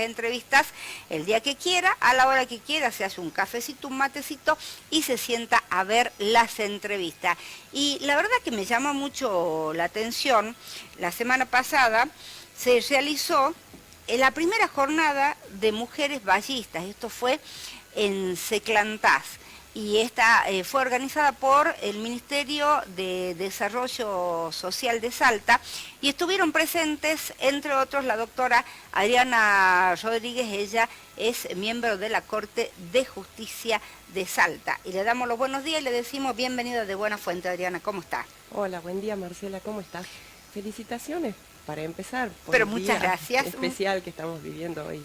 entrevistas el día que quiera, a la hora que quiera, se hace un cafecito, un matecito y se sienta a ver las entrevistas. Y la verdad que me llama mucho la atención, la semana pasada se realizó la primera jornada de mujeres ballistas, esto fue en Seclantás. Y esta fue organizada por el Ministerio de Desarrollo Social de Salta y estuvieron presentes, entre otros, la doctora Adriana Rodríguez. Ella es miembro de la Corte de Justicia de Salta. Y le damos los buenos días y le decimos bienvenida de Buena Fuente. Adriana, ¿cómo está? Hola, buen día Marcela, ¿cómo estás? Felicitaciones para empezar por Pero el muchas día gracias. especial que estamos viviendo hoy.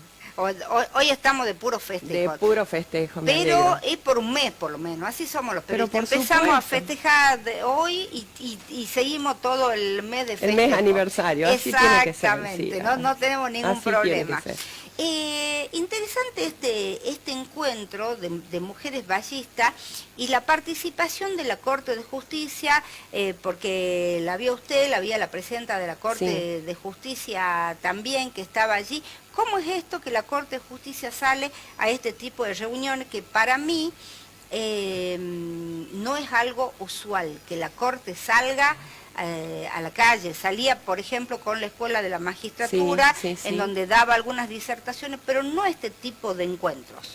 Hoy estamos de puro festejo. De puro festejo, me pero alegro. es por un mes por lo menos, así somos los Pero periodistas. por Empezamos a supuesto. festejar hoy y seguimos todo el mes de festejo. El mes aniversario, así tiene que ser. Exactamente, Sí, no tenemos ningún así problema. tiene que ser. Interesante este encuentro de mujeres ballistas y la participación de la Corte de Justicia, porque la vio usted, la vio la presidenta de la Corte Sí. de Justicia también, que estaba allí. ¿Cómo es esto que la Corte de Justicia sale a este tipo de reuniones que para mí no es algo usual, que la Corte salga a la calle? Salía, por ejemplo, con la Escuela de la Magistratura, Sí, sí, sí. en donde daba algunas disertaciones, pero no este tipo de encuentros.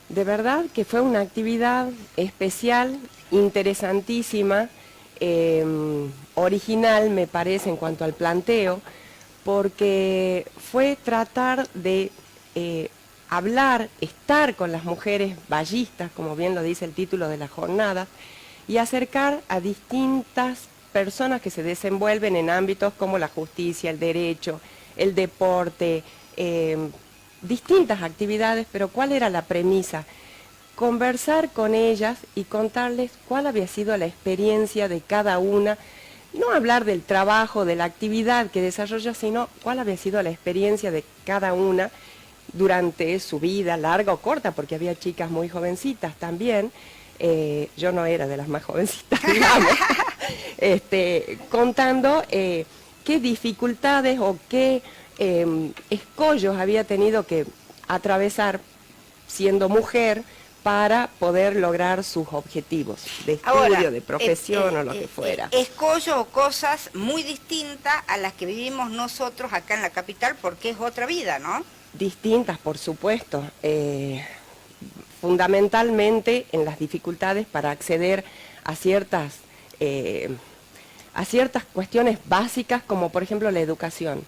De verdad que fue una actividad especial, interesantísima, original me parece en cuanto al planteo, porque fue tratar de hablar, estar con las mujeres ballistas, como bien lo dice el título de la jornada, y acercar a distintas personas que se desenvuelven en ámbitos como la justicia, el derecho, el deporte, distintas actividades, pero ¿cuál era la premisa? Conversar con ellas y contarles cuál había sido la experiencia de cada una, no hablar del trabajo, de la actividad que desarrolla, sino cuál había sido la experiencia de cada una durante su vida, larga o corta, porque había chicas muy jovencitas también. Yo no era de las más jovencitas, digamos, contando qué dificultades o qué escollos había tenido que atravesar siendo mujer para poder lograr sus objetivos de estudio, Ahora, de profesión o lo que fuera. Escollo o cosas muy distintas a las que vivimos nosotros acá en la capital, porque es otra vida, ¿no? Distintas, por supuesto, fundamentalmente en las dificultades para acceder a ciertas cuestiones básicas, como por ejemplo la educación.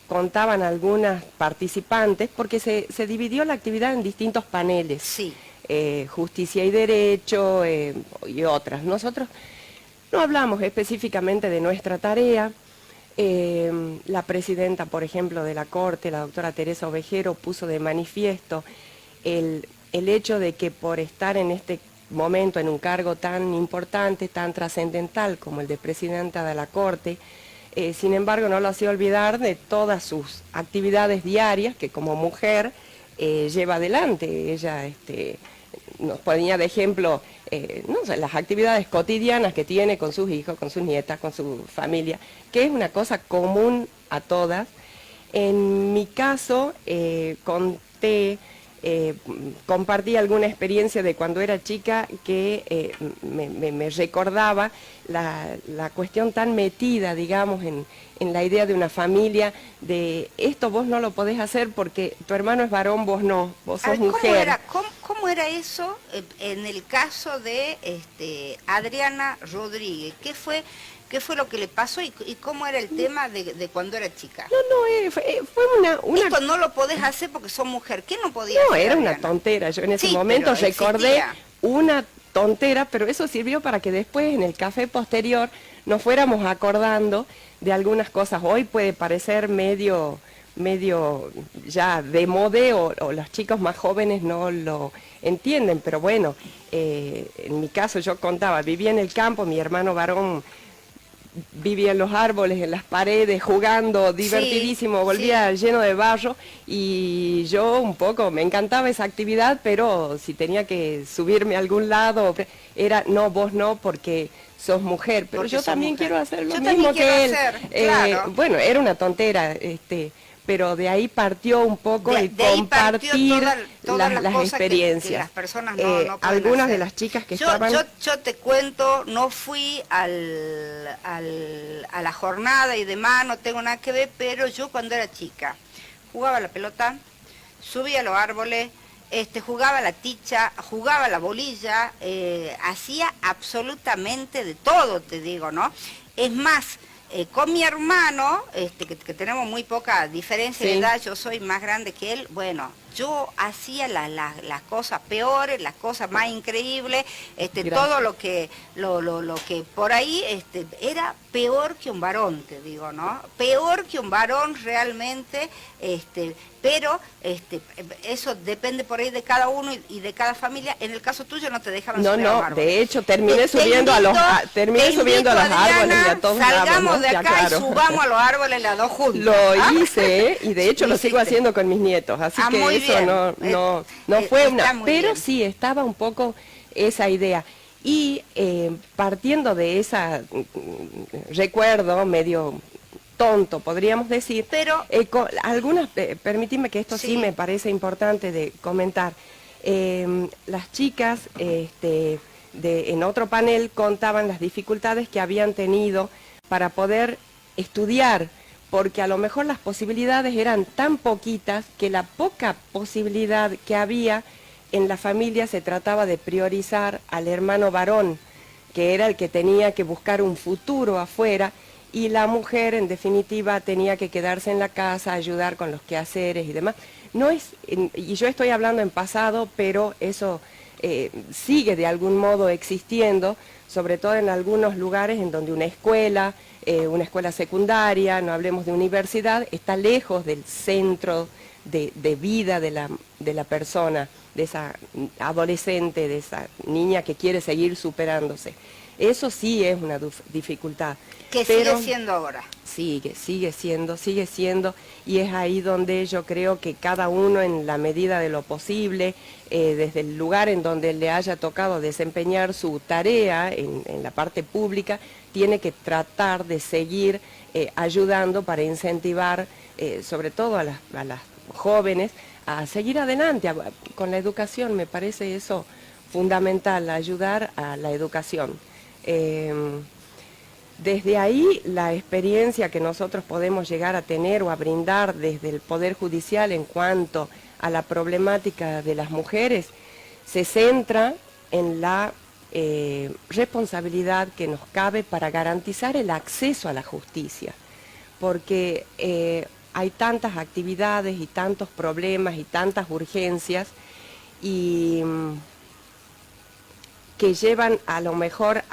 Contaban algunas participantes, porque se dividió la actividad en distintos paneles, Sí. Justicia y Derecho y otras. Nosotros no hablamos específicamente de nuestra tarea. La presidenta, por ejemplo, de la Corte, la doctora Teresa Ovejero, puso de manifiesto el hecho de que por estar en este momento en un cargo tan importante, tan trascendental como el de presidenta de la Corte, sin embargo no lo hacía olvidar de todas sus actividades diarias que como mujer lleva adelante. Ella nos ponía de ejemplo no sé, las actividades cotidianas que tiene con sus hijos, con sus nietas, con su familia, que es una cosa común a todas. En mi caso compartí alguna experiencia de cuando era chica que me recordaba la cuestión tan metida, digamos, en la idea de una familia, de esto vos no lo podés hacer porque tu hermano es varón, vos no, vos sos mujer. ¿Cómo era eso en el caso de Adriana Rodríguez? ¿Qué fue lo que le pasó y cómo era el tema de cuando era chica? No, fue una... Esto no lo podés hacer porque sos mujer. ¿Qué no podía No, hacer, era una Adriana? tontera. Yo en ese Sí, momento pero recordé existía. una tontera, pero eso sirvió para que después en el café posterior nos fuéramos acordando de algunas cosas. Hoy puede parecer medio ya de mode o los chicos más jóvenes no lo entienden, pero bueno, en mi caso yo contaba, vivía en el campo, mi hermano varón vivía en los árboles, en las paredes, jugando, divertidísimo, Sí, volvía sí. lleno de barro y yo un poco, me encantaba esa actividad, pero si tenía que subirme a algún lado, era, no, vos no, porque sos mujer, pero Porque yo sos también mujer. quiero hacer lo Yo mismo también quiero que él. hacer, claro. Bueno, era una tontera, pero de ahí partió un poco el compartir las experiencias. Que las personas no pueden algunas hacer. de las chicas que estaban... Yo te cuento, no fui a la jornada y demás, no tengo nada que ver, pero yo cuando era chica jugaba a la pelota, subía a los árboles, jugaba a la ticha, jugaba a la bolilla, hacía absolutamente de todo, te digo, ¿no? Es más, con mi hermano, que tenemos muy poca diferencia de edad, yo soy más grande que él, bueno, yo hacía las cosas peores, las cosas más increíbles, todo lo que por ahí era peor que un varón, te digo, ¿no? Peor que un varón realmente, pero eso depende por ahí de cada uno y de cada familia. En el caso tuyo no te dejaban subir a los árboles. De hecho terminé subiendo a los árboles y a todos lados, salgamos de acá y subamos a los árboles las dos juntas. Lo hice, y de hecho lo sigo haciendo con mis nietos, así que eso no fue una... Pero bien. Sí, estaba un poco esa idea. Y partiendo de ese recuerdo medio tonto, podríamos decir, pero algunas, permíteme que esto sí me parece importante de comentar, las chicas en otro panel contaban las dificultades que habían tenido para poder estudiar, porque a lo mejor las posibilidades eran tan poquitas que la poca posibilidad que había en la familia se trataba de priorizar al hermano varón, que era el que tenía que buscar un futuro afuera, y la mujer, en definitiva, tenía que quedarse en la casa, ayudar con los quehaceres y demás. No es, y yo estoy hablando en pasado, pero eso sigue de algún modo existiendo, sobre todo en algunos lugares en donde una escuela secundaria, no hablemos de universidad, está lejos del centro de vida de la persona, de esa adolescente, de esa niña que quiere seguir superándose. Eso sí es una dificultad. Que sigue siendo ahora. Sigue siendo, y es ahí donde yo creo que cada uno, en la medida de lo posible, desde el lugar en donde le haya tocado desempeñar su tarea en la parte pública, tiene que tratar de seguir ayudando para incentivar, sobre todo a las jóvenes, a seguir adelante con la educación. Me parece eso fundamental, ayudar a la educación. Desde ahí, la experiencia que nosotros podemos llegar a tener o a brindar desde el Poder Judicial en cuanto a la problemática de las mujeres se centra en la responsabilidad que nos cabe para garantizar el acceso a la justicia, porque hay tantas actividades y tantos problemas y tantas urgencias que llevan a lo mejor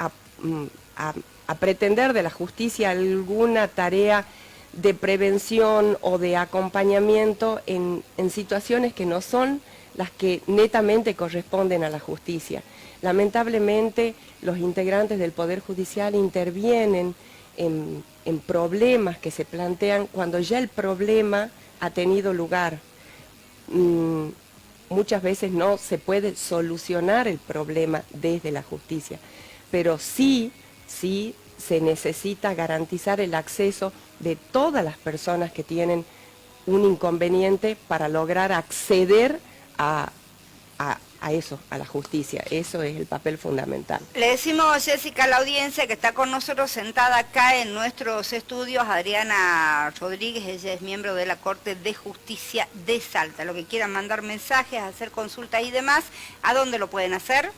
a pretender de la justicia alguna tarea de prevención o de acompañamiento en situaciones que no son las que netamente corresponden a la justicia. Lamentablemente, los integrantes del Poder Judicial intervienen en problemas que se plantean cuando ya el problema ha tenido lugar. Muchas veces no se puede solucionar el problema desde la justicia, pero sí se necesita garantizar el acceso de todas las personas que tienen un inconveniente para lograr acceder a eso, a la justicia. Eso es el papel fundamental. Le decimos, Jessica, a la audiencia que está con nosotros sentada acá en nuestros estudios, Adriana Rodríguez, ella es miembro de la Corte de Justicia de Salta. Lo que quieran mandar mensajes, hacer consultas y demás, ¿a dónde lo pueden hacer?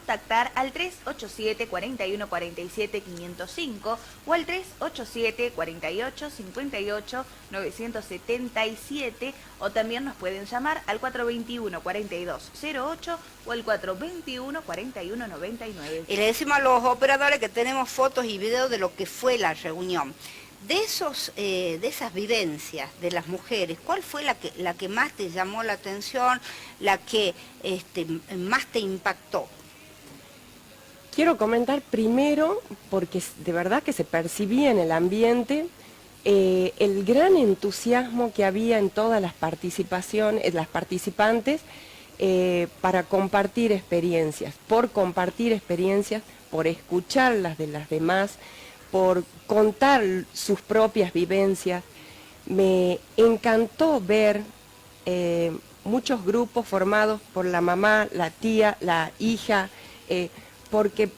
Contactar al 387-4147-505 o al 387-48-58-977, o también nos pueden llamar al 421-4208 o al 421-4199. Y le decimos a los operadores que tenemos fotos y videos de lo que fue la reunión. De esas vivencias de las mujeres, ¿cuál fue la que más te llamó la atención, la que más te impactó? Quiero comentar primero, porque de verdad que se percibía en el ambiente el gran entusiasmo que había en todas las participantes para compartir experiencias, por escuchar las de las demás, por contar sus propias vivencias. me encantó ver muchos grupos formados por la mamá, la tía, la hija, porque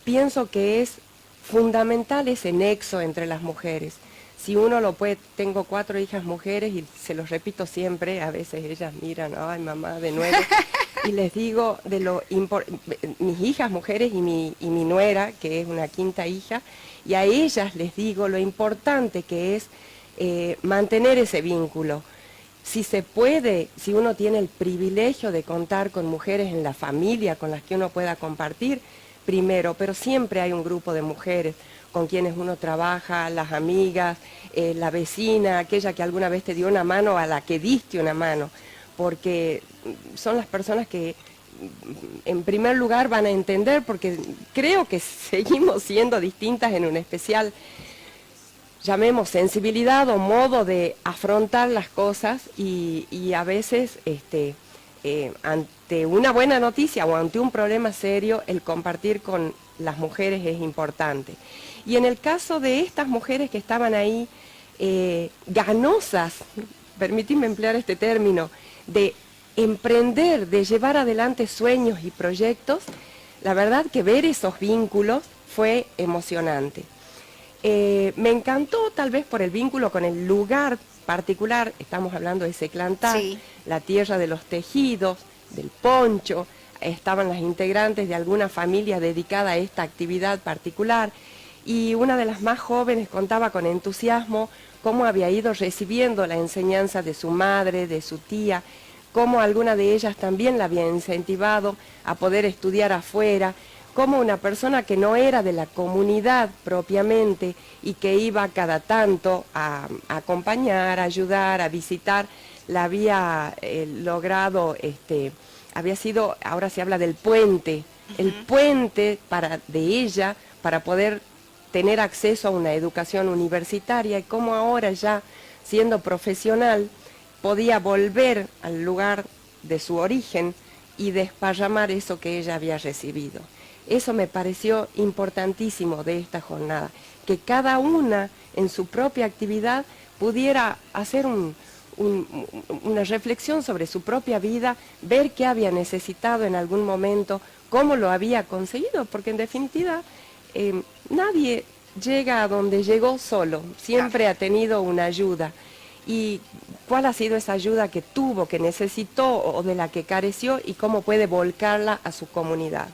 pienso que es fundamental ese nexo entre las mujeres. Si uno lo puede, tengo 4 hijas mujeres y se los repito siempre, a veces ellas miran, ay mamá, de nuevo, y les digo de mis hijas mujeres y mi nuera, que es una 5ª hija, y a ellas les digo lo importante que es mantener ese vínculo. Si se puede, si uno tiene el privilegio de contar con mujeres en la familia con las que uno pueda compartir, primero, pero siempre hay un grupo de mujeres con quienes uno trabaja, las amigas, la vecina, aquella que alguna vez te dio una mano, a la que diste una mano, porque son las personas que en primer lugar van a entender, porque creo que seguimos siendo distintas en un especial, llamemos sensibilidad o modo de afrontar las cosas y a veces ante una buena noticia o ante un problema serio, el compartir con las mujeres es importante. Y en el caso de estas mujeres que estaban ahí, ganosas, permitidme emplear este término, de emprender, de llevar adelante sueños y proyectos, la verdad que ver esos vínculos fue emocionante. Me encantó tal vez por el vínculo con el lugar particular, estamos hablando de Seclantá, sí, la tierra de los tejidos, del poncho, estaban las integrantes de alguna familia dedicada a esta actividad particular, y una de las más jóvenes contaba con entusiasmo cómo había ido recibiendo la enseñanza de su madre, de su tía, cómo alguna de ellas también la había incentivado a poder estudiar afuera, cómo una persona que no era de la comunidad propiamente y que iba cada tanto a acompañar, a ayudar, a visitar, la había logrado, había sido, ahora se habla del puente, el puente de ella para poder tener acceso a una educación universitaria, y cómo ahora ya siendo profesional podía volver al lugar de su origen y desparramar eso que ella había recibido. Eso me pareció importantísimo de esta jornada, que cada una en su propia actividad pudiera hacer una reflexión sobre su propia vida, ver qué había necesitado en algún momento, cómo lo había conseguido, porque en definitiva nadie llega a donde llegó solo, siempre ha tenido una ayuda. ¿Y cuál ha sido esa ayuda que tuvo, que necesitó o de la que careció, y cómo puede volcarla a su comunidad?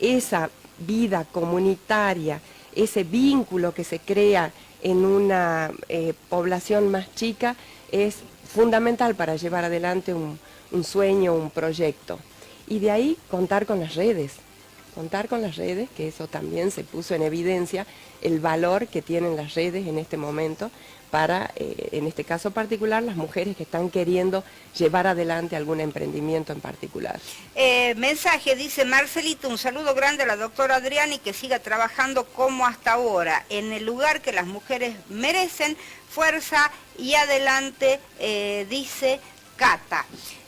Esa vida comunitaria, ese vínculo que se crea en una población más chica es fundamental para llevar adelante un sueño, un proyecto. Y de ahí contar con las redes, que eso también se puso en evidencia, el valor que tienen las redes en este momento para, en este caso particular, las mujeres que están queriendo llevar adelante algún emprendimiento en particular. Mensaje, dice Marcelito, un saludo grande a la doctora Adriana y que siga trabajando como hasta ahora, en el lugar que las mujeres merecen, fuerza y adelante, dice Cata.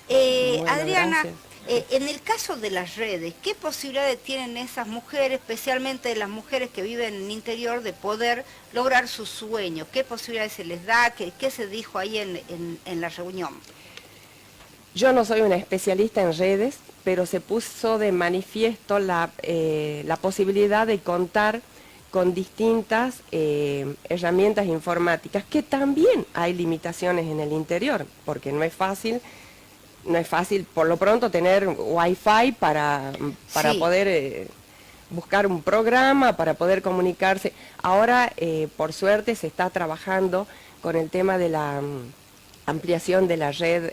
Bueno, Adriana, en el caso de las redes, ¿qué posibilidades tienen esas mujeres, especialmente las mujeres que viven en el interior, de poder lograr sus sueños? ¿Qué posibilidades se les da? ¿Qué se dijo ahí en la reunión? Yo no soy una especialista en redes, pero se puso de manifiesto la posibilidad de contar con distintas herramientas informáticas, que también hay limitaciones en el interior, porque no es fácil por lo pronto tener wifi para sí, poder buscar un programa, para poder comunicarse. Ahora, por suerte, se está trabajando con el tema de la ampliación de la red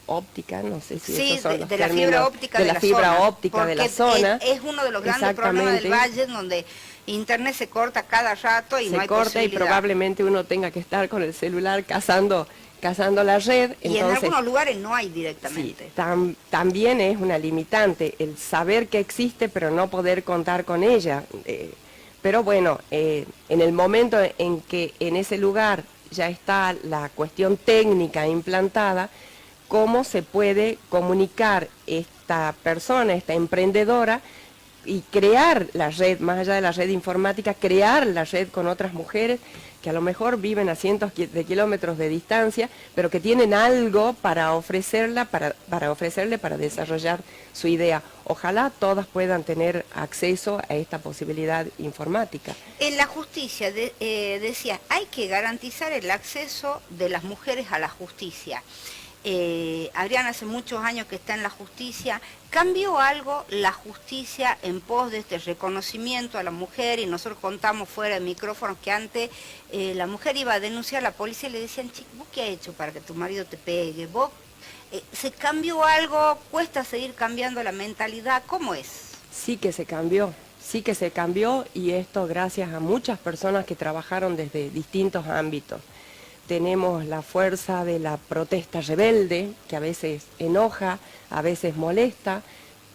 óptica, no sé si sí, esos son los términos, de la fibra óptica de la zona. Es uno de los grandes problemas del Valle, donde internet se corta cada rato y no hay posibilidad. Se corta y probablemente uno tenga que estar con el celular cazando la red. Y entonces, en algunos lugares no hay directamente. Sí, también es una limitante el saber que existe pero no poder contar con ella. Pero bueno, en el momento en que en ese lugar ya está la cuestión técnica implantada, cómo se puede comunicar esta persona, esta emprendedora, y crear la red, más allá de la red informática, crear la red con otras mujeres, que a lo mejor viven a cientos de kilómetros de distancia, pero que tienen algo para ofrecerle para desarrollar su idea. Ojalá todas puedan tener acceso a esta posibilidad informática. En la justicia, decía, hay que garantizar el acceso de las mujeres a la justicia. Adriana hace muchos años que está en la justicia. ¿Cambió algo la justicia en pos de este reconocimiento a la mujer? Y nosotros contamos fuera de micrófonos que antes la mujer iba a denunciar a la policía y le decían, chico, ¿vos qué has hecho para que tu marido te pegue? ¿Vos, ¿se cambió algo? ¿Cuesta seguir cambiando la mentalidad? ¿Cómo es? Sí que se cambió y esto gracias a muchas personas que trabajaron desde distintos ámbitos. Tenemos la fuerza de la protesta rebelde, que a veces enoja, a veces molesta,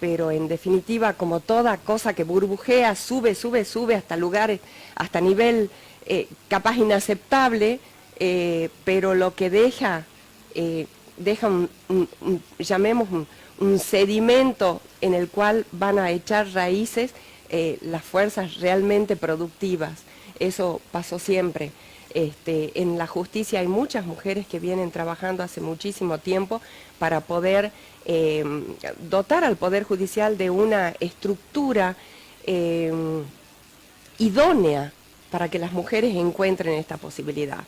pero en definitiva, como toda cosa que burbujea, sube hasta lugares, hasta nivel capaz inaceptable, pero lo que deja llamemos un sedimento en el cual van a echar raíces las fuerzas realmente productivas. Eso pasó siempre. En la justicia hay muchas mujeres que vienen trabajando hace muchísimo tiempo para poder dotar al Poder Judicial de una estructura idónea para que las mujeres encuentren esta posibilidad.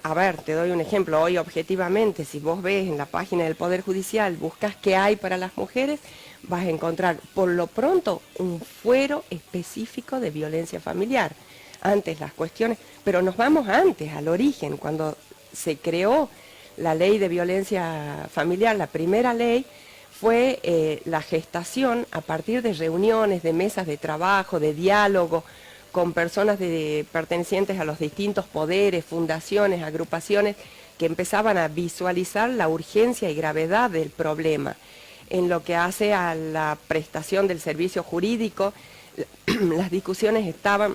A ver, te doy un ejemplo. Hoy objetivamente, si vos ves en la página del Poder Judicial, buscas qué hay para las mujeres, vas a encontrar por lo pronto un fuero específico de violencia familiar. Antes las cuestiones, pero nos vamos antes, al origen, cuando se creó la ley de violencia familiar, la primera ley, fue la gestación a partir de reuniones, de mesas de trabajo, de diálogo, con personas pertenecientes a los distintos poderes, fundaciones, agrupaciones, que empezaban a visualizar la urgencia y gravedad del problema. En lo que hace a la prestación del servicio jurídico, las discusiones estaban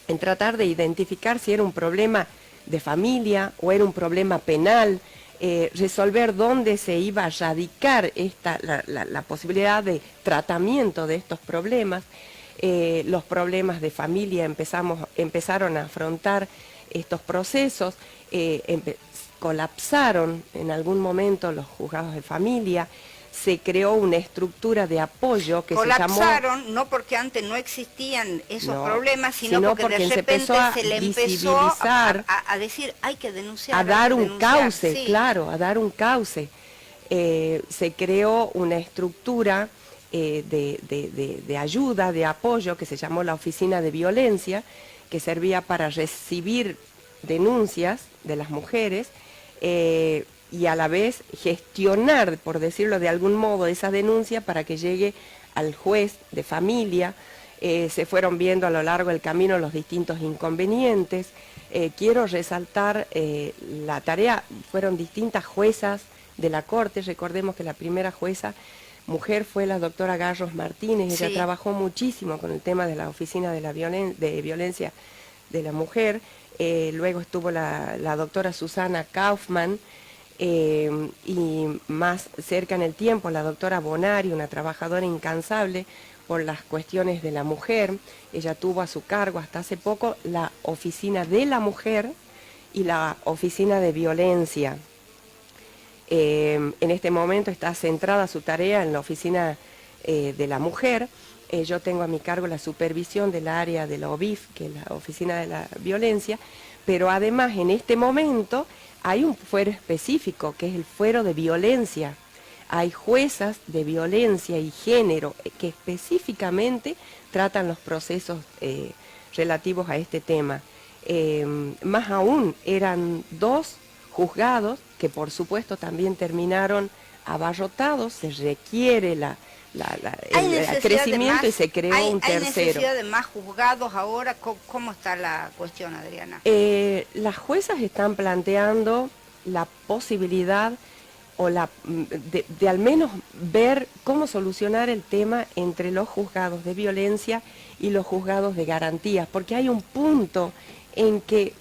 en tratar de identificar si era un problema de familia o era un problema penal, resolver dónde se iba a radicar la posibilidad de tratamiento de estos problemas. Los problemas de familia empezaron a afrontar estos procesos, colapsaron en algún momento los juzgados de familia, se creó una estructura de apoyo que se llamó... Colapsaron, no porque antes no existían esos problemas, sino porque de repente se le empezó a decir, hay que denunciar. A dar un cauce, sí. Claro, a dar un cauce. Se creó una estructura de ayuda, de apoyo, que se llamó la Oficina de Violencia, que servía para recibir denuncias de las mujeres, y a la vez gestionar, por decirlo de algún modo, esa denuncia para que llegue al juez de familia. Se fueron viendo a lo largo del camino los distintos inconvenientes. Quiero resaltar la tarea, fueron distintas juezas de la Corte. Recordemos que la primera jueza mujer fue la doctora Garros Martínez. Ella trabajó muchísimo con el tema de la Oficina de Violencia de la Mujer. Luego estuvo la doctora Susana Kaufman, y más cerca en el tiempo la doctora Bonari, una trabajadora incansable por las cuestiones de la mujer. Ella tuvo a su cargo hasta hace poco la Oficina de la Mujer y la Oficina de Violencia. En este momento está centrada su tarea en la Oficina de la Mujer. Yo tengo a mi cargo la supervisión del área de la OVIF, que es la Oficina de la Violencia, pero además en este momento hay un fuero específico, que es el fuero de violencia. Hay juezas de violencia y género que específicamente tratan los procesos relativos a este tema. Más aún, eran 2 juzgados que por supuesto también terminaron abarrotados. Se requiere el crecimiento y se creó un tercero. ¿Hay necesidad de más juzgados ahora? ¿Cómo está la cuestión, Adriana? Las juezas están planteando la posibilidad de al menos ver cómo solucionar el tema entre los juzgados de violencia y los juzgados de garantías, porque hay un punto en que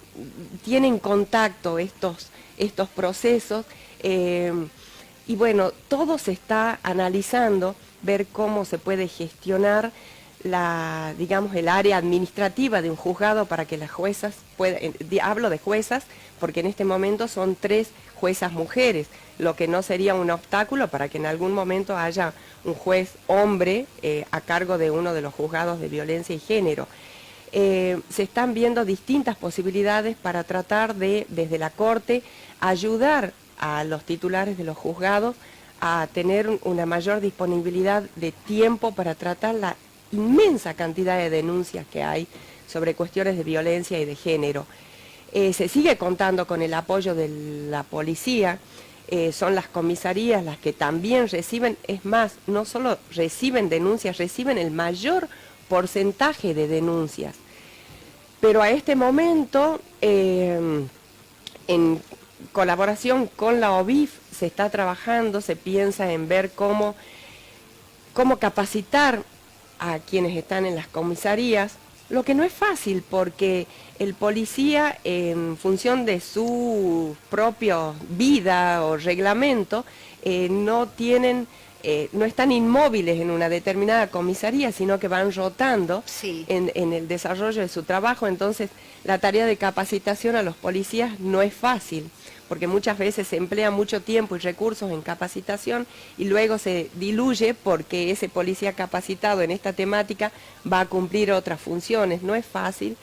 tienen contacto estos procesos, y bueno, todo se está analizando, ver cómo se puede gestionar digamos, el área administrativa de un juzgado para que las juezas puedan, hablo de juezas porque en este momento son 3 juezas mujeres, lo que no sería un obstáculo para que en algún momento haya un juez hombre a cargo de uno de los juzgados de violencia y género. Se están viendo distintas posibilidades para tratar de, desde la Corte, ayudar a los titulares de los juzgados a tener una mayor disponibilidad de tiempo para tratar la inmensa cantidad de denuncias que hay sobre cuestiones de violencia y de género. Se sigue contando con el apoyo de la policía, son las comisarías las que también reciben, es más, no solo reciben denuncias, reciben el mayor porcentaje de denuncias. Pero a este momento, en colaboración con la OBIF, se está trabajando, se piensa en ver cómo capacitar a quienes están en las comisarías, lo que no es fácil porque el policía, en función de su propia vida o reglamento, no están inmóviles en una determinada comisaría, sino que van rotando Sí. en el desarrollo de su trabajo. Entonces, la tarea de capacitación a los policías no es fácil, porque muchas veces se emplea mucho tiempo y recursos en capacitación y luego se diluye porque ese policía capacitado en esta temática va a cumplir otras funciones. No es fácil.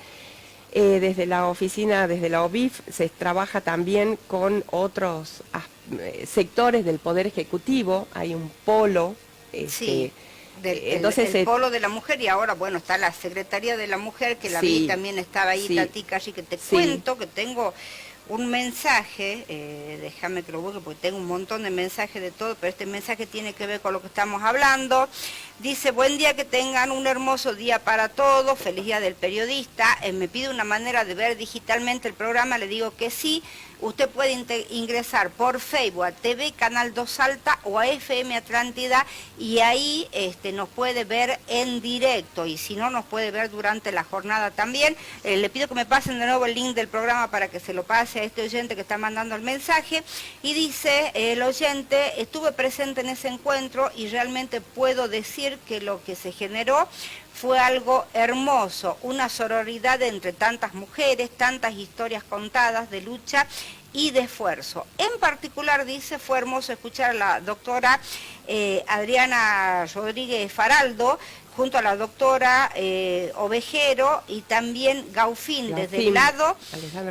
Desde la oficina, desde la OBIF, se trabaja también con otros sectores del Poder Ejecutivo, hay un polo. Sí, Entonces el polo de la mujer, y ahora, bueno, está la Secretaría de la Mujer, que la Sí, vi, también estaba ahí, sí, Tati Calle, que te sí. cuento que tengo un mensaje, déjame que lo busque porque tengo un montón de mensajes de todo, pero este mensaje tiene que ver con lo que estamos hablando. Dice, buen día, que tengan un hermoso día para todos, feliz día del periodista. Me pide una manera de ver digitalmente el programa, le digo que sí. Usted puede ingresar por Facebook a TV Canal 2 Salta o a FM Atlántida y ahí nos puede ver en directo, y si no, nos puede ver durante la jornada también. Le pido que me pasen de nuevo el link del programa para que se lo pase a este oyente que está mandando el mensaje. Y dice el oyente, estuve presente en ese encuentro y realmente puedo decir que lo que se generó fue algo hermoso, una sororidad entre tantas mujeres, tantas historias contadas de lucha y de esfuerzo. En particular, dice, fue hermoso escuchar a la doctora Adriana Rodríguez Faraldo, junto a la doctora Ovejero y también Gaufín, desde el lado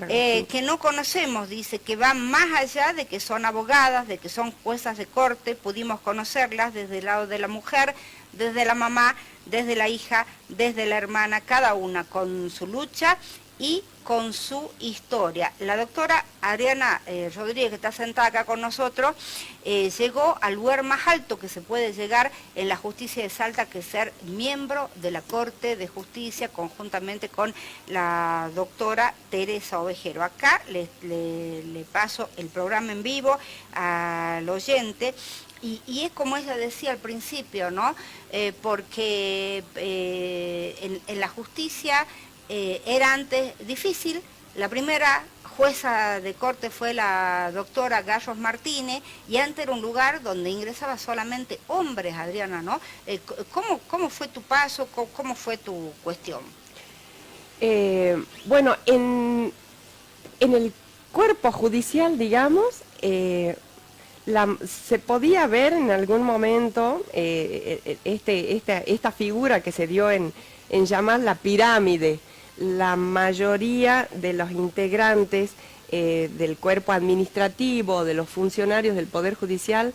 que no conocemos, dice, que van más allá de que son abogadas, de que son juezas de corte, pudimos conocerlas desde el lado de la mujer, desde la mamá, desde la hija, desde la hermana, cada una con su lucha y con su historia. La doctora Adriana Rodríguez, que está sentada acá con nosotros, llegó al lugar más alto que se puede llegar en la justicia de Salta, que es ser miembro de la Corte de Justicia, conjuntamente con la doctora Teresa Ovejero. Acá le paso el programa en vivo al oyente. Y es como ella decía al principio, ¿no? Porque en la justicia era antes difícil. La primera jueza de corte fue la doctora Gallos Martínez, y antes era un lugar donde ingresaba solamente hombres, Adriana, ¿no? ¿Cómo fue tu paso? ¿Cómo fue tu cuestión? Bueno, en el cuerpo judicial, digamos, se podía ver en algún momento esta figura que se dio en llamar la pirámide. La mayoría de los integrantes del cuerpo administrativo, de los funcionarios del Poder Judicial,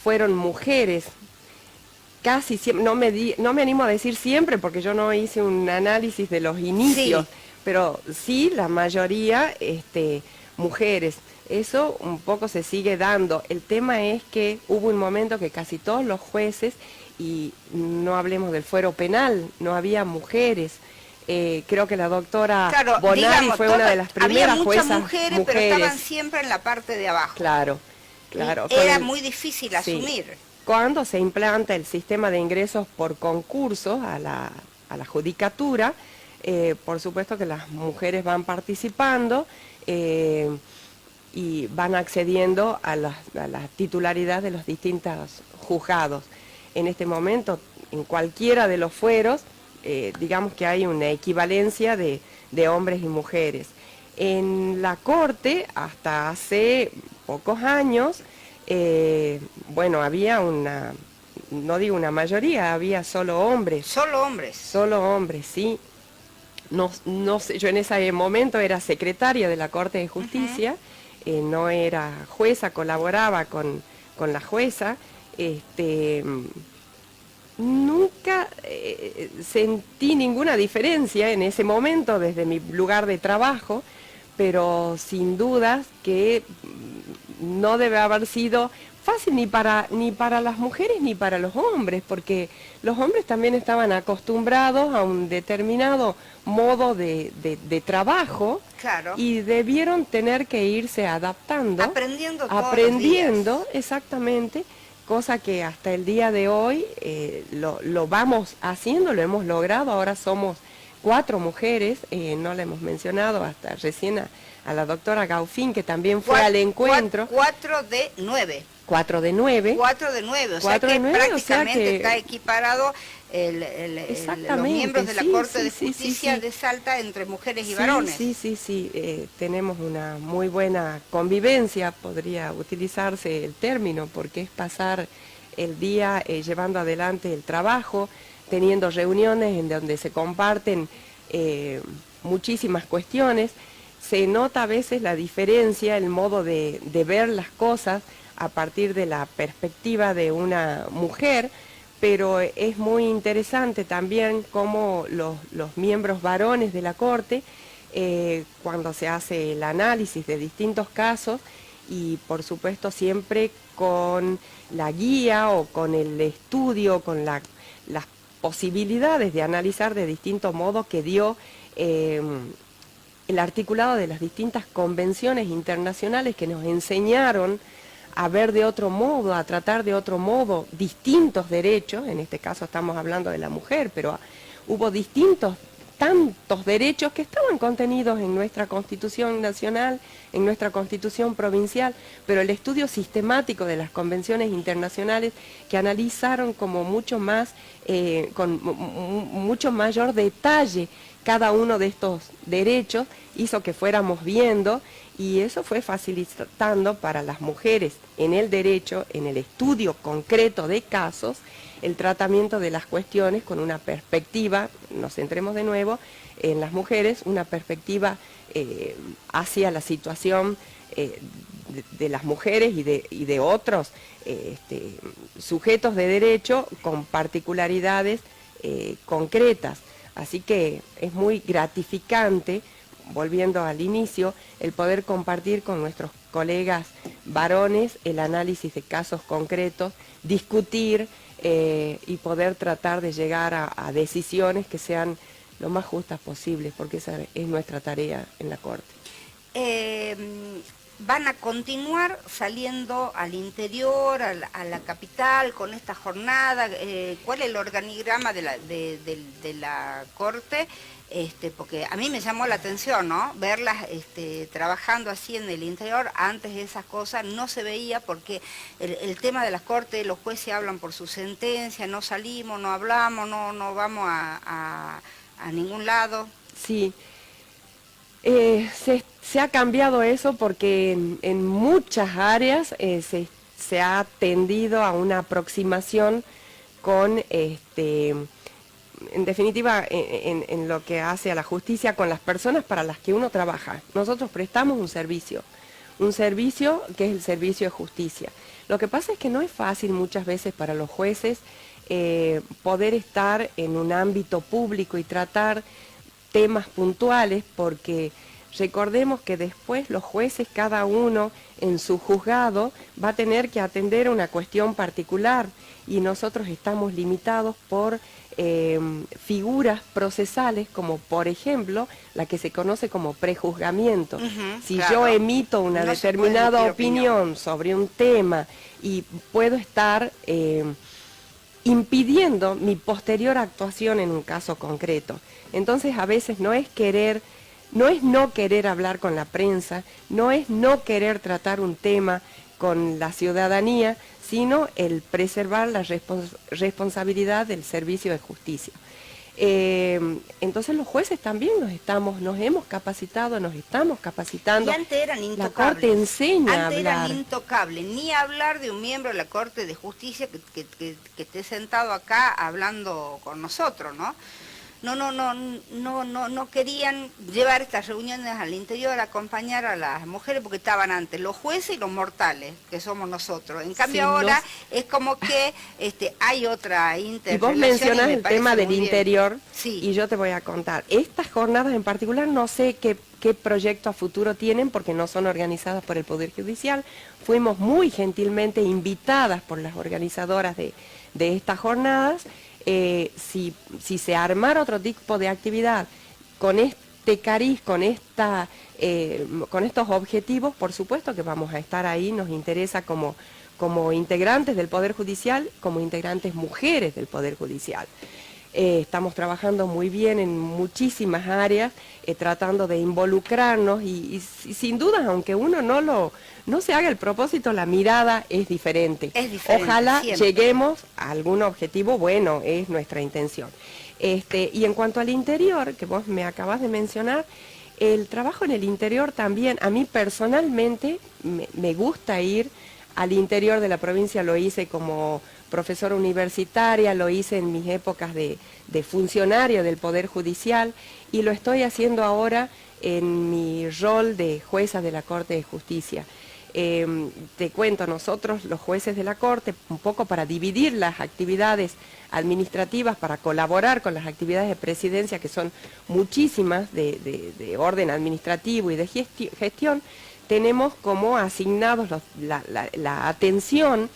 fueron mujeres. Casi siempre, no me animo a decir siempre porque yo no hice un análisis de los inicios, sí, pero sí, la mayoría mujeres. Eso un poco se sigue dando. El tema es que hubo un momento que casi todos los jueces, y no hablemos del fuero penal, no había mujeres. Creo que la doctora Bonari fue una de las primeras juezas. Había muchas mujeres, pero estaban siempre en la parte de abajo. Claro, claro. Era muy difícil asumir. Sí. Cuando se implanta el sistema de ingresos por concurso a la judicatura, por supuesto que las mujeres van participando y van accediendo a la titularidad de los distintos juzgados. En este momento en cualquiera de los fueros, digamos que hay una equivalencia de hombres y mujeres. En la Corte, hasta hace pocos años, bueno, había una, no digo una mayoría, había solo hombres. Solo hombres. Solo hombres, sí. No sé, yo en ese momento era secretaria de la Corte de Justicia, no era jueza, colaboraba con la jueza. Nunca sentí ninguna diferencia en ese momento desde mi lugar de trabajo, pero sin dudas que no debe haber sido fácil ni para las mujeres ni para los hombres, porque los hombres también estaban acostumbrados a un determinado modo de trabajo, Claro. y debieron tener que irse adaptando, Aprendiendo todos los días. exactamente, cosa que hasta el día de hoy lo vamos haciendo, lo hemos logrado. Ahora somos 4 mujeres, no la hemos mencionado hasta recién a la doctora Gaufín, que también fue al encuentro. 4 de 9. 4 de 9. 4 de 9, o sea 4 que de 9, prácticamente o sea que... está equiparado los miembros de la Corte de Justicia de Salta entre mujeres y varones. Sí, tenemos una muy buena convivencia, podría utilizarse el término, porque es pasar el día llevando adelante el trabajo, teniendo reuniones en donde se comparten muchísimas cuestiones. Se nota a veces la diferencia, el modo de ver las cosas a partir de la perspectiva de una mujer, pero es muy interesante también cómo los miembros varones de la Corte, cuando se hace el análisis de distintos casos, y por supuesto siempre con la guía o con el estudio, con las posibilidades de analizar de distintos modos que dio el articulado de las distintas convenciones internacionales que nos enseñaron a ver de otro modo, a tratar de otro modo distintos derechos. En este caso estamos hablando de la mujer, pero hubo tantos derechos que estaban contenidos en nuestra Constitución Nacional, en nuestra Constitución Provincial, pero el estudio sistemático de las convenciones internacionales, que analizaron como mucho más, con mucho mayor detalle cada uno de estos derechos, hizo que fuéramos viendo, y eso fue facilitando para las mujeres en el derecho, en el estudio concreto de casos, el tratamiento de las cuestiones con una perspectiva, nos centremos de nuevo en las mujeres, una perspectiva hacia la situación de las mujeres y de otros sujetos de derecho con particularidades concretas. Así que es muy gratificante, volviendo al inicio, el poder compartir con nuestros colegas varones el análisis de casos concretos, discutir y poder tratar de llegar a decisiones que sean lo más justas posibles, porque esa es nuestra tarea en la Corte. ¿Van a continuar saliendo al interior, a la capital, con esta jornada? ¿Cuál es el organigrama de la Corte? Porque a mí me llamó la atención, ¿no? Verlas trabajando así en el interior. Antes de esas cosas no se veía, porque el tema de las Cortes, los jueces hablan por su sentencia, no salimos, no hablamos, no vamos a ningún lado. Sí. Se ha cambiado eso porque en muchas áreas se ha tendido a una aproximación con, en definitiva, en lo que hace a la justicia, con las personas para las que uno trabaja. Nosotros prestamos un servicio que es el servicio de justicia. Lo que pasa es que no es fácil muchas veces para los jueces poder estar en un ámbito público y tratar temas puntuales, porque recordemos que después los jueces, cada uno en su juzgado, va a tener que atender una cuestión particular, y nosotros estamos limitados por figuras procesales, como por ejemplo la que se conoce como prejuzgamiento. Si claro, yo emito una determinada opinión sobre un tema y puedo estar impidiendo mi posterior actuación en un caso concreto. Entonces a veces no es no querer hablar con la prensa, no es no querer tratar un tema con la ciudadanía, sino el preservar la responsabilidad del servicio de justicia. Entonces los jueces también nos hemos capacitado, nos estamos capacitando. Y antes eran intocables. La Corte enseña a antes hablar. Eran intocables, ni hablar de un miembro de la Corte de Justicia que esté sentado acá hablando con nosotros, ¿no? No querían llevar estas reuniones al interior, acompañar a las mujeres, porque estaban antes los jueces y los mortales, que somos nosotros. En cambio ahora es como que hay otra interrelación. Y vos mencionás el tema del interior, sí. Y yo te voy a contar. Estas jornadas en particular no sé qué proyecto a futuro tienen, porque no son organizadas por el Poder Judicial. Fuimos muy gentilmente invitadas por las organizadoras de estas jornadas. Si se armara otro tipo de actividad con este cariz, con estos objetivos, por supuesto que vamos a estar ahí. Nos interesa como integrantes del Poder Judicial, como integrantes mujeres del Poder Judicial. Estamos trabajando muy bien en muchísimas áreas, tratando de involucrarnos y sin duda, aunque uno no se haga el propósito, la mirada es diferente. Ojalá siempre lleguemos a algún objetivo bueno, es nuestra intención. Y en cuanto al interior, que vos me acabas de mencionar, el trabajo en el interior también, a mí personalmente me gusta ir al interior de la provincia. Lo hice como profesora universitaria, lo hice en mis épocas de funcionario del Poder Judicial y lo estoy haciendo ahora en mi rol de jueza de la Corte de Justicia. Te cuento, nosotros los jueces de la Corte, un poco para dividir las actividades administrativas, para colaborar con las actividades de presidencia, que son muchísimas de orden administrativo y de gestión, tenemos como asignados la atención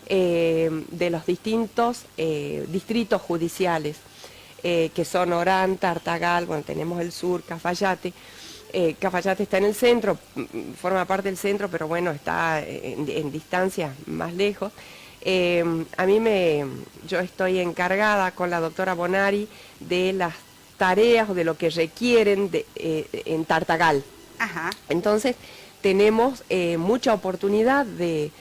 de los distintos distritos judiciales, que son Orán, Tartagal, bueno, tenemos el sur, Cafayate. Cafayate está en el centro, forma parte del centro, pero bueno, está en distancias más lejos. Yo estoy encargada con la doctora Bonari de las tareas o de lo que requieren en Tartagal. Ajá. Entonces, tenemos mucha oportunidad de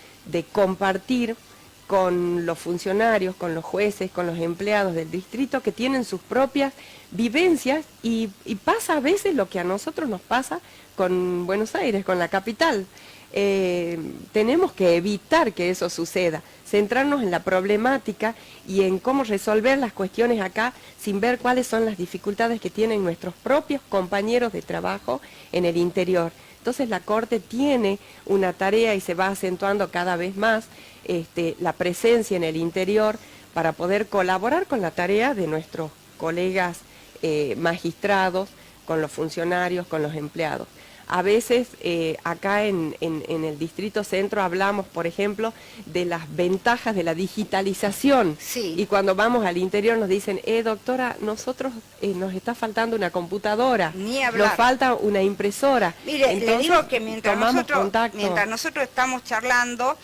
compartir con los funcionarios, con los jueces, con los empleados del distrito que tienen sus propias vivencias y pasa a veces lo que a nosotros nos pasa con Buenos Aires, con la capital. Tenemos que evitar que eso suceda, centrarnos en la problemática y en cómo resolver las cuestiones acá sin ver cuáles son las dificultades que tienen nuestros propios compañeros de trabajo en el interior. Entonces la Corte tiene una tarea y se va acentuando cada vez más la presencia en el interior para poder colaborar con la tarea de nuestros colegas magistrados, con los funcionarios, con los empleados. A veces acá en el Distrito Centro hablamos, por ejemplo, de las ventajas de la digitalización. Sí. Y cuando vamos al interior nos dicen, doctora, nosotros nos está faltando una computadora, Ni hablar. nos falta una impresora. Mire, entonces, le digo que mientras contacto. nosotros estamos charlando,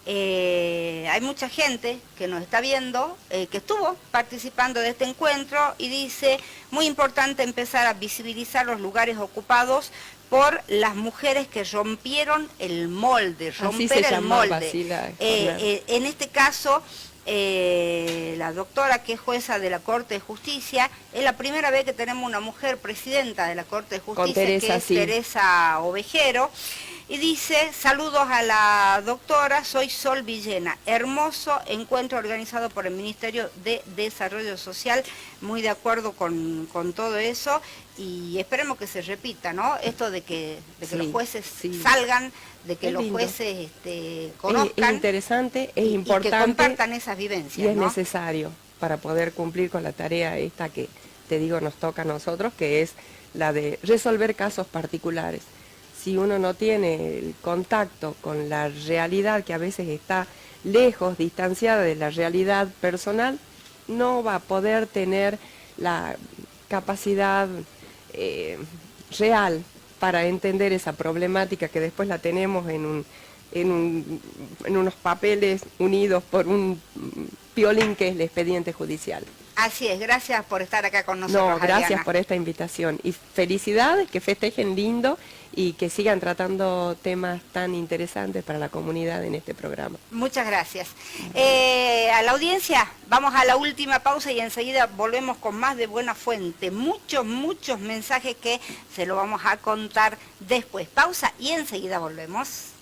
hay mucha gente que nos está viendo, que estuvo participando de este encuentro y dice, muy importante empezar a visibilizar los lugares ocupados por las mujeres que rompieron el molde, romper el molde. En este caso, la doctora, que es jueza de la Corte de Justicia, es la primera vez que tenemos una mujer presidenta de la Corte de Justicia, Teresa, que es sí. Teresa Ovejero. Y dice, saludos a la doctora, soy Sol Villena. Hermoso encuentro organizado por el Ministerio de Desarrollo Social, muy de acuerdo con todo eso, y esperemos que se repita, ¿no? Esto de que los jueces salgan, de que los jueces conozcan. Es interesante, es importante. Y que compartan esas vivencias, y es ¿no? necesario para poder cumplir con la tarea esta que, te digo, nos toca a nosotros, que es la de resolver casos particulares. Si uno no tiene el contacto con la realidad, que a veces está lejos, distanciada de la realidad personal, no va a poder tener la capacidad real para entender esa problemática que después la tenemos en unos papeles unidos por un piolín que es el expediente judicial. Así es, gracias por estar acá con nosotros, No, gracias Adriana. por esta invitación y felicidades, que festejen lindo y que sigan tratando temas tan interesantes para la comunidad en este programa. Muchas gracias. A la audiencia, vamos a la última pausa y enseguida volvemos con más de Buena Fuente. Muchos mensajes que se lo vamos a contar después. Pausa y enseguida volvemos.